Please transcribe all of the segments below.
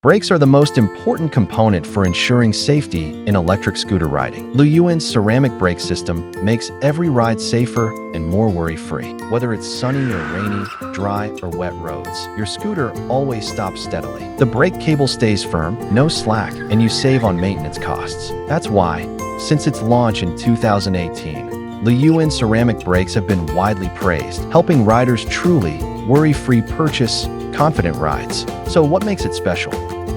Brakes are the most important component for ensuring safety in electric scooter riding. LUYUAN's ceramic brake system makes every ride safer and more worry-free. Whether it's sunny or rainy, dry or wet roads, your scooter always stops steadily. The brake cable stays firm, no slack, and you save on maintenance costs. That's why, since its launch in 2018, LUYUAN ceramic brakes have been widely praised, helping riders truly worry-free purchase confident rides. So what makes it special?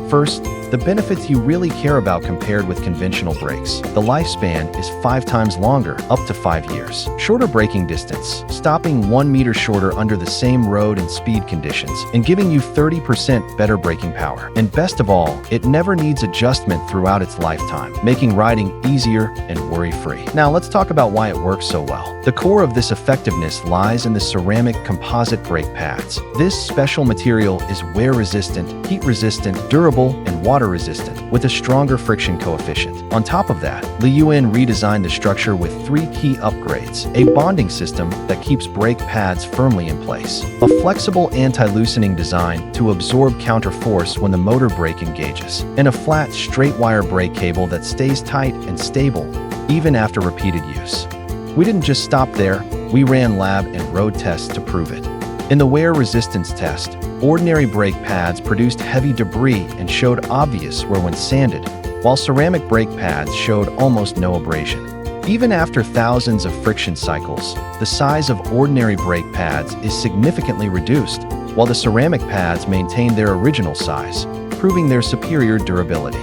First, the benefits you really care about compared with conventional brakes. The lifespan is 5 times longer, up to 5 years. Shorter braking distance, stopping 1 meter shorter under the same road and speed conditions, and giving you 30% better braking power. And best of all, it never needs adjustment throughout its lifetime, making riding easier and worry-free. Now let's talk about why it works so well. The core of this effectiveness lies in the ceramic composite brake pads. This special material is wear-resistant, heat-resistant, durable, and water-resistant, with a stronger friction coefficient. On top of that, LUYUAN redesigned the structure with 3 key upgrades: a bonding system that keeps brake pads firmly in place, a flexible anti-loosening design to absorb counterforce when the motor brake engages, and a flat, straight-wire brake cable that stays tight and stable even after repeated use. We didn't just stop there, we ran lab and road tests to prove it. In the wear resistance test, ordinary brake pads produced heavy debris and showed obvious wear when sanded, while ceramic brake pads showed almost no abrasion. Even after thousands of friction cycles, the size of ordinary brake pads is significantly reduced, while the ceramic pads maintain their original size, proving their superior durability.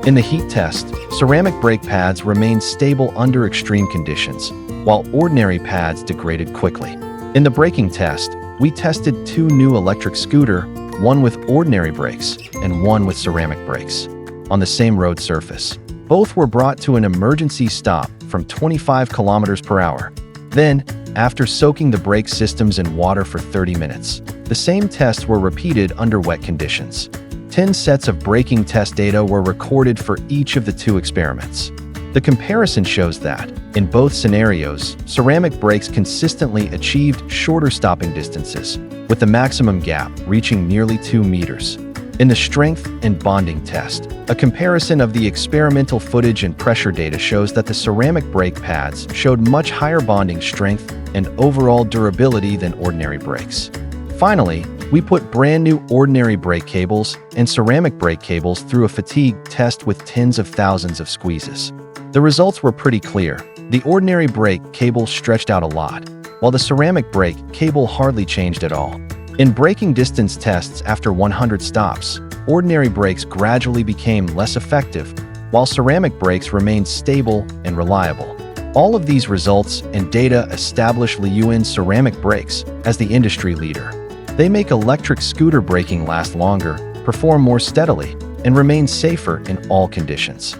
In the heat test, ceramic brake pads remained stable under extreme conditions, while ordinary pads degraded quickly. In the braking test, we tested 2 new electric scooter, one with ordinary brakes and one with ceramic brakes, on the same road surface. Both were brought to an emergency stop from 25 kilometers per hour. Then, after soaking the brake systems in water for 30 minutes, the same tests were repeated under wet conditions. 10 sets of braking test data were recorded for each of the 2 experiments. The comparison shows that, in both scenarios, ceramic brakes consistently achieved shorter stopping distances, with the maximum gap reaching nearly 2 meters. In the strength and bonding test, a comparison of the experimental footage and pressure data shows that the ceramic brake pads showed much higher bonding strength and overall durability than ordinary brakes. Finally, we put brand new ordinary brake cables and ceramic brake cables through a fatigue test with tens of thousands of squeezes. The results were pretty clear. The ordinary brake cable stretched out a lot, while the ceramic brake cable hardly changed at all. In braking distance tests after 100 stops, ordinary brakes gradually became less effective, while ceramic brakes remained stable and reliable. All of these results and data establish LUYUAN ceramic brakes as the industry leader. They make electric scooter braking last longer, perform more steadily, and remain safer in all conditions.